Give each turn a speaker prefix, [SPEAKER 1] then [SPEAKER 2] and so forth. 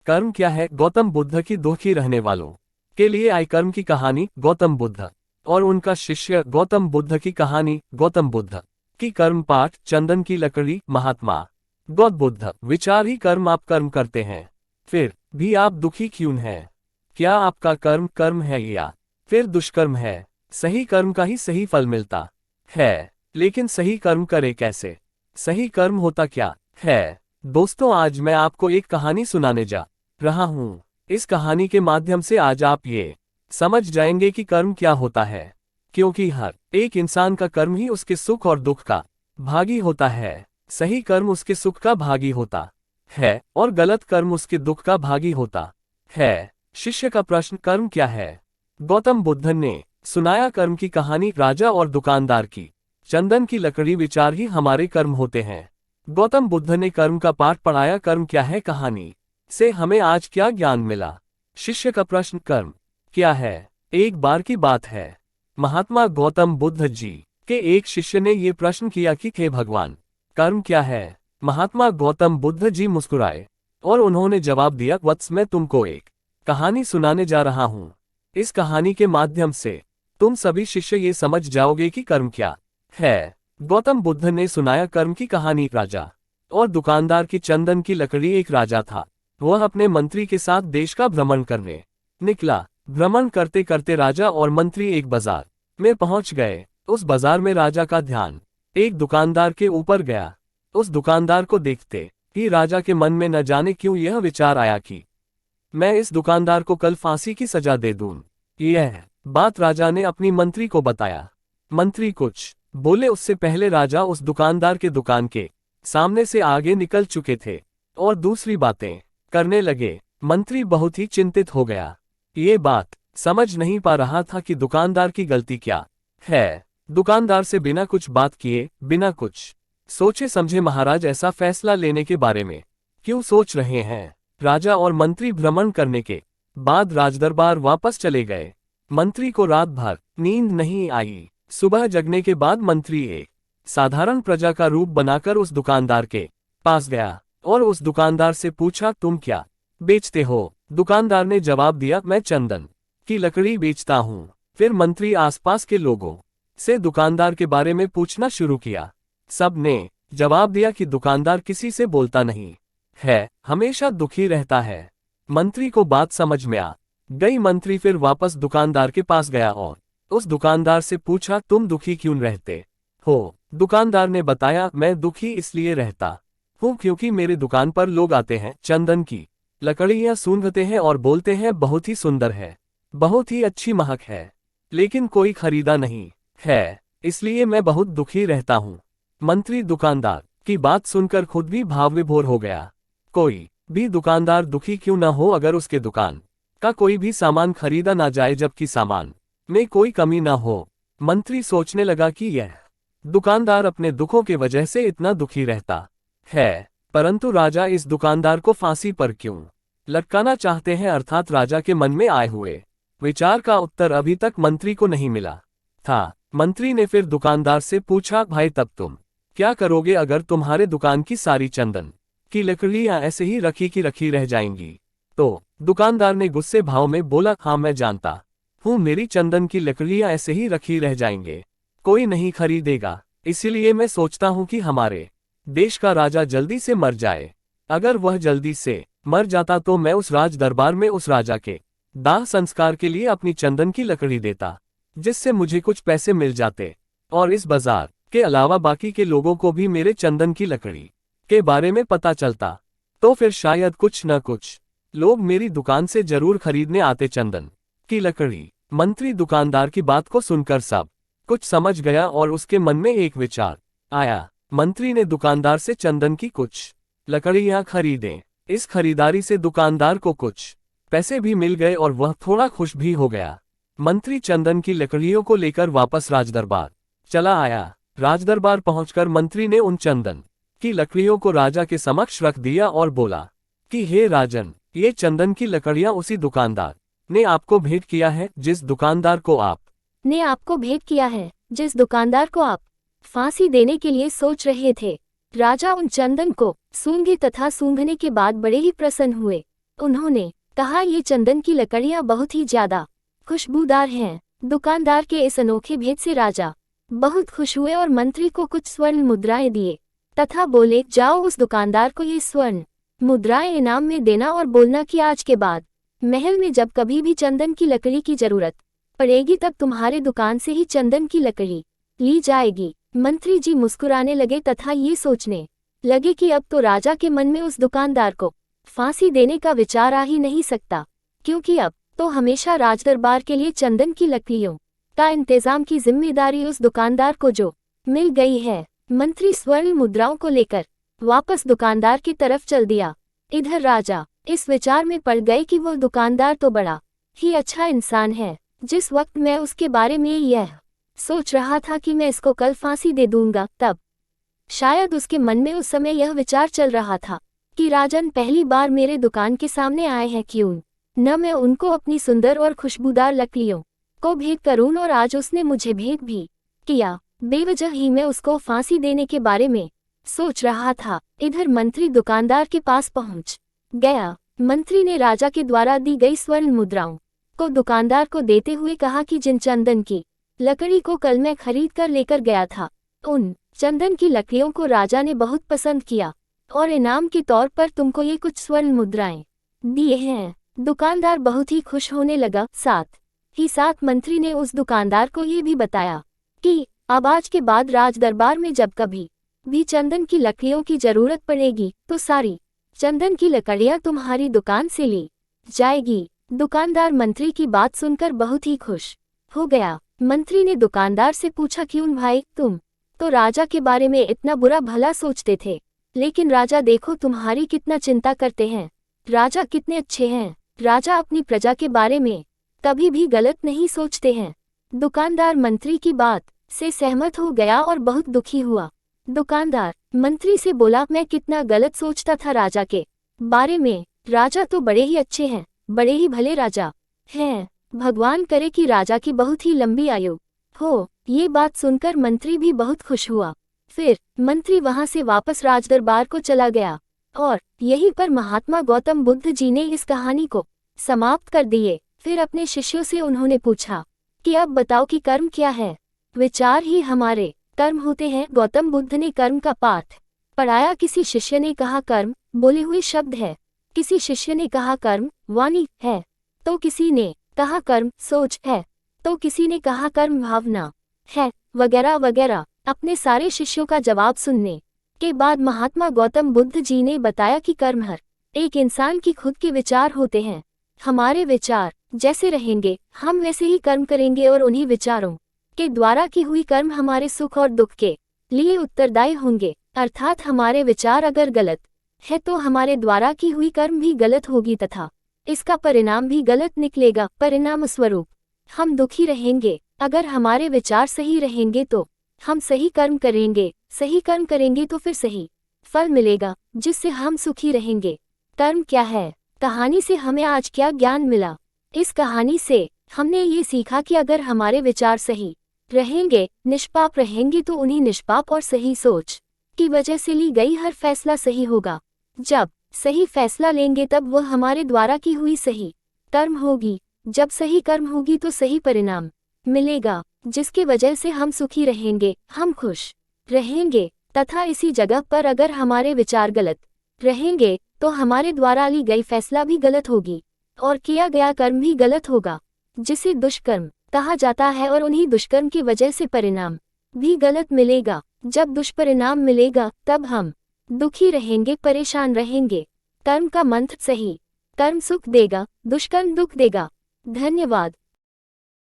[SPEAKER 1] कर्म क्या है? गौतम बुद्ध की दुखी रहने वालों के लिए आई कर्म की कहानी। गौतम बुद्ध और उनका शिष्य गौतम बुद्ध की कहानी। गौतम बुद्ध की कर्म पाठ। चंदन की लकड़ी। महात्मा गौतम बुद्ध। विचार ही कर्म। आप कर्म करते हैं, फिर भी आप दुखी क्यों हैं? क्या आपका कर्म कर्म है या फिर दुष्कर्म है? सही कर्म का ही सही फल मिलता है, लेकिन सही कर्म करे कैसे? सही कर्म होता क्या है? दोस्तों, आज मैं आपको एक कहानी सुनाने जा रहा हूं। इस कहानी के माध्यम से आज आप ये समझ जाएंगे कि कर्म क्या होता है, क्योंकि हर एक इंसान का कर्म ही उसके सुख और दुख का भागी होता है। सही कर्म उसके सुख का भागी होता है और गलत कर्म उसके दुख का भागी होता है। शिष्य का प्रश्न, कर्म क्या है? गौतम बुद्ध ने सुनाया कर्म की कहानी। राजा और दुकानदार की चंदन की लकड़ी। विचार ही हमारे कर्म होते हैं। गौतम बुद्ध ने कर्म का पाठ पढ़ाया। कर्म क्या है? कहानी से हमें आज क्या ज्ञान मिला? शिष्य का प्रश्न, कर्म क्या है? एक बार की बात है, महात्मा गौतम बुद्ध जी के एक शिष्य ने ये प्रश्न किया कि हे भगवान, कर्म क्या है? महात्मा गौतम बुद्ध जी मुस्कुराए और उन्होंने जवाब दिया, वत्स, मैं तुमको एक कहानी सुनाने जा रहा हूं। इस कहानी के माध्यम से तुम सभी शिष्य ये समझ जाओगे कि कर्म क्या है। गौतम बुद्ध ने सुनाया कर्म की कहानी। राजा और दुकानदार की चंदन की लकड़ी। एक राजा था, वह अपने मंत्री के साथ देश का भ्रमण करने निकला। भ्रमण करते करते राजा और मंत्री एक बाजार में पहुंच गए। उस बाजार में राजा का ध्यान एक दुकानदार के ऊपर गया। उस दुकानदार को देखते ही राजा के मन में न जाने क्यों यह विचार आया कि मैं इस दुकानदार को कल फांसी की सजा दे दूं। यह बात राजा ने अपनी मंत्री को बताया। मंत्री कुछ बोले उससे पहले राजा उस दुकानदार के दुकान के सामने से आगे निकल चुके थे और दूसरी बातें करने लगे। मंत्री बहुत ही चिंतित हो गया। ये बात समझ नहीं पा रहा था कि दुकानदार की गलती क्या है। दुकानदार से बिना कुछ बात किए, बिना कुछ सोचे समझे महाराज ऐसा फैसला लेने के बारे में क्यों सोच रहे हैं? राजा और मंत्री भ्रमण करने के बाद राजदरबार वापस चले गए। मंत्री को रात भर नींद नहीं आई। सुबह जगने के बाद मंत्री एक साधारण प्रजा का रूप बनाकर उस दुकानदार के पास गया और उस दुकानदार से पूछा, तुम क्या बेचते हो? दुकानदार ने जवाब दिया, मैं चंदन की लकड़ी बेचता हूँ। फिर मंत्री आसपास के लोगों से दुकानदार के बारे में पूछना शुरू किया। सब ने जवाब दिया कि दुकानदार किसी से बोलता नहीं है, हमेशा दुखी रहता है। मंत्री को बात समझ में आ गई। मंत्री फिर वापस दुकानदार के पास गया और उस दुकानदार से पूछा, तुम दुखी क्यों रहते हो? दुकानदार ने बताया, मैं दुखी इसलिए रहता हूँ क्योंकि मेरे दुकान पर लोग आते हैं, चंदन की लकड़ियां सूंघते हैं और बोलते हैं बहुत ही सुंदर है, बहुत ही अच्छी महक है, लेकिन कोई खरीदा नहीं है, इसलिए मैं बहुत दुखी रहता हूँ। मंत्री दुकानदार की बात सुनकर खुद भी भावविभोर हो गया। कोई भी दुकानदार दुखी क्यों न हो अगर उसके दुकान का कोई भी सामान खरीदा ना जाए जबकि सामान में कोई कमी ना हो। मंत्री सोचने लगा कि यह दुकानदार अपने दुखों के वजह से इतना दुखी रहता है, परंतु राजा इस दुकानदार को फांसी पर क्यों लटकाना चाहते हैं? अर्थात राजा के मन में आए हुए विचार का उत्तर अभी तक मंत्री को नहीं मिला था। मंत्री ने फिर दुकानदार से पूछा, भाई तब तुम क्या करोगे अगर तुम्हारे दुकान की सारी चंदन की लकड़ियां ऐसे ही रखी की रखी रह जाएंगी? तो दुकानदार ने गुस्से भाव में बोला, हाँ मैं जानता हूँ मेरी चंदन की लकड़ियां ऐसे ही रखी रह जाएंगे, कोई नहीं खरीदेगा, इसीलिए मैं सोचता हूँ कि हमारे देश का राजा जल्दी से मर जाए। अगर वह जल्दी से मर जाता तो मैं उस राज दरबार में उस राजा के दाह संस्कार के लिए अपनी चंदन की लकड़ी देता, जिससे मुझे कुछ पैसे मिल जाते और इस बाजार के अलावा बाकी के लोगों को भी मेरे चंदन की लकड़ी के बारे में पता चलता, तो फिर शायद कुछ न कुछ लोग मेरी दुकान से जरूर खरीदने आते चंदन की लकड़ी। मंत्री दुकानदार की बात को सुनकर सब कुछ समझ गया और उसके मन में एक विचार आया। मंत्री ने दुकानदार से चंदन की कुछ लकड़ियां खरीदें। इस खरीदारी से दुकानदार को कुछ पैसे भी मिल गए और वह थोड़ा खुश भी हो गया। मंत्री चंदन की लकड़ियों को लेकर वापस राजदरबार चला आया। राजदरबार पहुंचकर मंत्री ने उन चंदन की लकड़ियों को राजा के समक्ष रख दिया और बोला कि हे राजन, ये चंदन की लकड़ियां उसी दुकानदार ने आपको भेंट किया है जिस दुकानदार को आप फांसी देने के लिए सोच रहे थे। राजा उन चंदन को सूंघे तथा सूंघने के बाद बड़े ही प्रसन्न हुए।
[SPEAKER 2] उन्होंने कहा, ये चंदन की लकड़ियां बहुत ही ज्यादा खुशबूदार हैं। दुकानदार के इस अनोखे भेद से राजा बहुत खुश हुए और मंत्री को कुछ स्वर्ण मुद्राएं दिए तथा बोले, जाओ उस दुकानदार को ये स्वर्ण मुद्राएं इनाम में देना और बोलना कि आज के बाद महल में जब कभी भी चंदन की लकड़ी की जरूरत पड़ेगी तब तुम्हारे दुकान से ही चंदन की लकड़ी ली जाएगी। मंत्री जी मुस्कुराने लगे तथा ये सोचने लगे कि अब तो राजा के मन में उस दुकानदार को फांसी देने का विचार आ ही नहीं सकता, क्योंकि अब तो हमेशा राजदरबार के लिए चंदन की लकड़ियों का इंतजाम की जिम्मेदारी उस दुकानदार को जो मिल गई है। मंत्री स्वर्ण मुद्राओं को लेकर वापस दुकानदार की तरफ चल दिया। इधर राजा इस विचार में पड़ गए कि वो दुकानदार तो बड़ा ही अच्छा इंसान है। जिस वक्त मैं उसके बारे में यह सोच रहा था कि मैं इसको कल फांसी दे दूंगा, तब शायद उसके मन में उस समय यह विचार चल रहा था कि राजन पहली बार मेरे दुकान के सामने आए हैं, क्यों न मैं उनको अपनी सुंदर और खुशबूदार लकड़ियों को भेंट करूं। और आज उसने मुझे भेंट भी किया। बेवजह ही मैं उसको फांसी देने के बारे में सोच रहा था। इधर मंत्री दुकानदार के पास पहुंच गया। मंत्री ने राजा के द्वारा दी गई स्वर्ण मुद्राओं को दुकानदार को देते हुए कहा कि जिन चंदन की लकड़ी को कल मैं खरीद कर लेकर गया था, उन चंदन की लकड़ियों को राजा ने बहुत पसंद किया और इनाम के तौर पर तुमको ये कुछ स्वर्ण मुद्राएं दिए हैं। दुकानदार बहुत ही खुश होने लगा। साथ ही साथ मंत्री ने उस दुकानदार को ये भी बताया कि अब आज के बाद राज दरबार में जब कभी भी चंदन की लकड़ियों की जरूरत पड़ेगी तो सारी चंदन की लकड़ियां तुम्हारी दुकान से ली जाएगी। दुकानदार मंत्री की बात सुनकर बहुत ही खुश हो गया। मंत्री ने दुकानदार से पूछा, क्यों भाई, तुम तो राजा के बारे में इतना बुरा भला सोचते थे, लेकिन राजा देखो तुम्हारी कितना चिंता करते हैं। राजा कितने अच्छे हैं। राजा अपनी प्रजा के बारे में कभी भी गलत नहीं सोचते हैं। दुकानदार मंत्री की बात से सहमत हो गया और बहुत दुखी हुआ। दुकानदार मंत्री से बोला, मैं कितना गलत सोचता था राजा के बारे में। राजा तो बड़े ही अच्छे हैं, बड़े ही भले राजा हैं। भगवान करे कि राजा की बहुत ही लंबी आयु हो। ये बात सुनकर मंत्री भी बहुत खुश हुआ। फिर मंत्री वहां से वापस राजदरबार को चला गया और यहीं पर महात्मा गौतम बुद्ध जी ने इस कहानी को समाप्त कर दिए। फिर अपने शिष्यों से उन्होंने पूछा कि अब बताओ कि कर्म क्या है। विचार ही हमारे कर्म होते हैं। गौतम बुद्ध ने कर्म का पाठ पढ़ाया। किसी शिष्य ने कहा कर्म बोले हुए शब्द है, किसी शिष्य ने कहा कर्म वाणी है, तो किसी ने कहा कर्म सोच है, तो किसी ने कहा कर्म भावना है, वगैरह वगैरह। अपने सारे शिष्यों का जवाब सुनने के बाद महात्मा गौतम बुद्ध जी ने बताया कि कर्म हर एक इंसान की खुद के विचार होते हैं। हमारे विचार जैसे रहेंगे हम वैसे ही कर्म करेंगे और उन्हीं विचारों के द्वारा की हुई कर्म हमारे सुख और दुख के लिए उत्तरदायी होंगे। अर्थात हमारे विचार अगर गलत है तो हमारे द्वारा की हुई कर्म भी गलत होगी तथा इसका परिणाम भी गलत निकलेगा। परिणाम स्वरूप हम दुखी रहेंगे। अगर हमारे विचार सही रहेंगे तो हम सही कर्म करेंगे, सही कर्म करेंगे तो फिर सही फल मिलेगा जिससे हम सुखी रहेंगे। कर्म क्या है? कहानी से हमें आज क्या ज्ञान मिला? इस कहानी से हमने ये सीखा कि अगर हमारे विचार सही रहेंगे, निष्पाप रहेंगे तो उन्हीं निष्पाप और सही सोच की वजह से ली गई हर फैसला सही होगा। जब सही फैसला लेंगे तब वह हमारे द्वारा की हुई सही कर्म होगी। जब सही कर्म होगी तो सही परिणाम मिलेगा जिसके वजह से हम सुखी रहेंगे, हम खुश रहेंगे। तथा इसी जगह पर अगर हमारे विचार गलत रहेंगे तो हमारे द्वारा ली गई फैसला भी गलत होगी और किया गया कर्म भी गलत होगा, जिसे दुष्कर्म कहा जाता है। और उन्हीं दुष्कर्म की वजह से परिणाम भी गलत मिलेगा। जब दुष्परिणाम मिलेगा तब हम दुखी रहेंगे, परेशान रहेंगे। कर्म का मंत्र सही कर्म सुख देगा, दुष्कर्म दुख देगा। धन्यवाद।